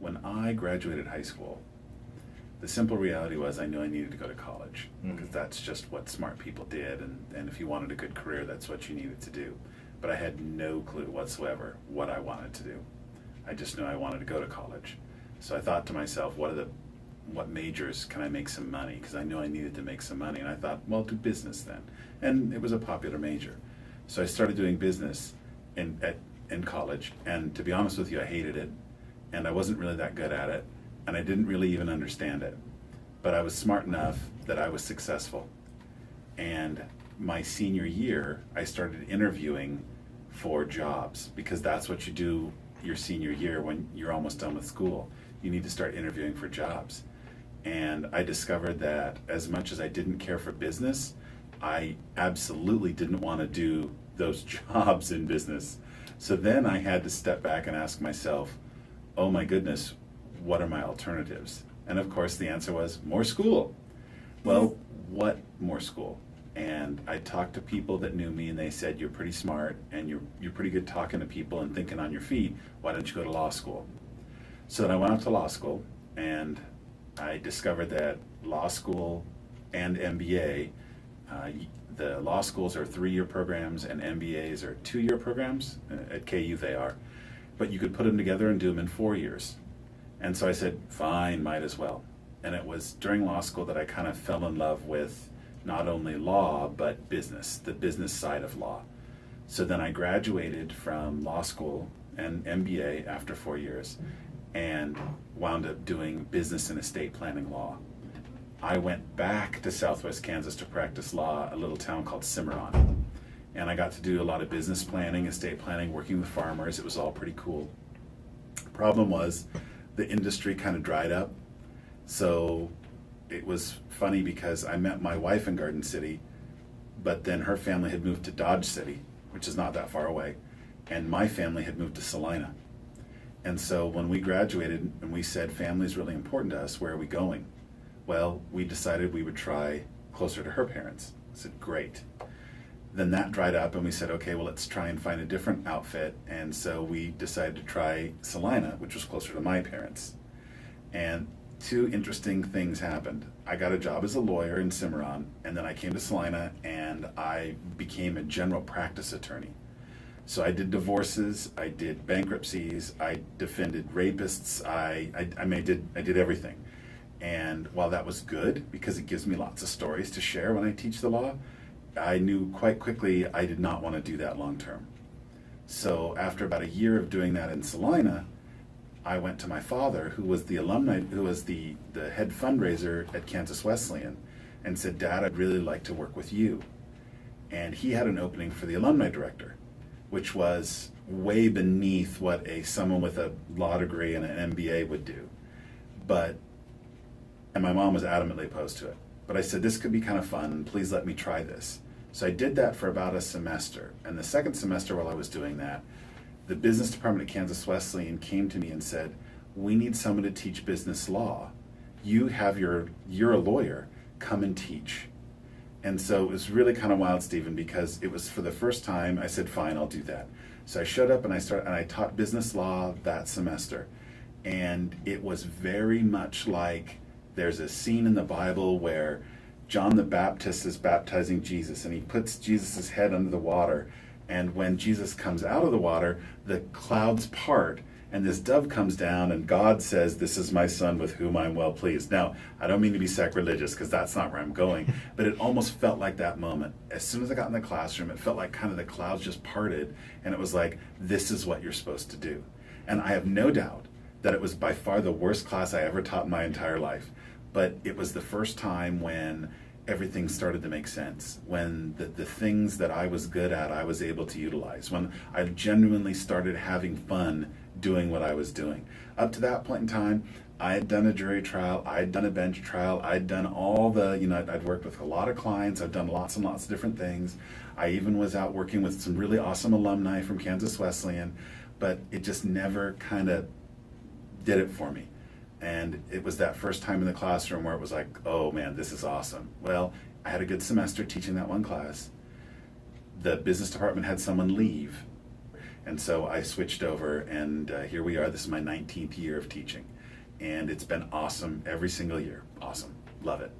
when I graduated high school, the simple reality was I knew I needed to go to college because that's just what smart people did, and if you wanted a good career, that's what you needed to do. But I had no clue whatsoever what I wanted to do. I just knew I wanted to go to college. So I thought to myself, what majors can I make some money? Because I knew I needed to make some money, and I thought, well, do business then. And it was a popular major. So I started doing business in college, and to be honest with you, I hated it, and I wasn't really that good at it, and I didn't really even understand it. But I was smart enough that I was successful. And my senior year, I started interviewing for jobs, because that's what you do your senior year when you're almost done with school. You need to start interviewing for jobs. And I discovered that as much as I didn't care for business, I absolutely didn't want to do those jobs in business. So then I had to step back and ask myself, oh my goodness, what are my alternatives? And of course the answer was more school. Well, what more school? And I talked to people that knew me, and they said, you're pretty smart and you're pretty good talking to people and thinking on your feet. Why don't you go to law school? So then I went out to law school, and I discovered that law school and MBA, the law schools are 3-year programs and MBAs are 2-year programs. At KU they are. But you could put them together and do them in 4 years. And so I said, fine, might as well. And it was during law school that I kind of fell in love with not only law, but business, the business side of law. So then I graduated from law school and MBA after 4 years and wound up doing business and estate planning law. I went back to Southwest Kansas to practice law, a little town called Cimarron. And I got to do a lot of business planning, estate planning, working with farmers. It was all pretty cool. Problem was, the industry kind of dried up. So it was funny because I met my wife in Garden City, but then her family had moved to Dodge City, which is not that far away, and my family had moved to Salina. And so when we graduated and we said, family's really important to us, where are we going? Well, we decided we would try closer to her parents. I said, great. Then that dried up and we said, okay, well, let's try and find a different outfit. And so we decided to try Salina, which was closer to my parents. And 2 interesting things happened. I got a job as a lawyer in Cimarron, and then I came to Salina and I became a general practice attorney. So I did divorces, I did bankruptcies, I defended rapists, I did everything. And while that was good, because it gives me lots of stories to share when I teach the law, I knew quite quickly I did not want to do that long term. So after about a year of doing that in Salina, I went to my father, who was the head fundraiser at Kansas Wesleyan, and said, Dad, I'd really like to work with you. And he had an opening for the alumni director, which was way beneath what someone with a law degree and an MBA would do. And my mom was adamantly opposed to it. But I said, this could be kind of fun, please let me try this. So I did that for about a semester. And the second semester while I was doing that, the business department at Kansas Wesleyan came to me and said, we need someone to teach business law. You're a lawyer, come and teach. And so it was really kind of wild, Stephen, because it was for the first time. I said, fine, I'll do that. So I showed up and I taught business law that semester. And it was very much like there's a scene in the Bible where John the Baptist is baptizing Jesus, and he puts Jesus' head under the water. And when Jesus comes out of the water, the clouds part, and this dove comes down, and God says, this is my son with whom I'm well pleased. Now, I don't mean to be sacrilegious, because that's not where I'm going, but it almost felt like that moment. As soon as I got in the classroom, it felt like kind of the clouds just parted, and it was like, this is what you're supposed to do. And I have no doubt that it was by far the worst class I ever taught in my entire life. But it was the first time when everything started to make sense, when the things that I was good at, I was able to utilize, when I genuinely started having fun doing what I was doing. Up to that point in time, I had done a jury trial, I had done a bench trial, I'd done all I'd worked with a lot of clients, I've done lots and lots of different things. I even was out working with some really awesome alumni from Kansas Wesleyan, but it just never kind of did it for me. And it was that first time in the classroom where it was like, oh man, this is awesome. Well, I had a good semester teaching that one class. The business department had someone leave. And so I switched over, and here we are. This is my 19th year of teaching, and it's been awesome every single year. Awesome. Love it.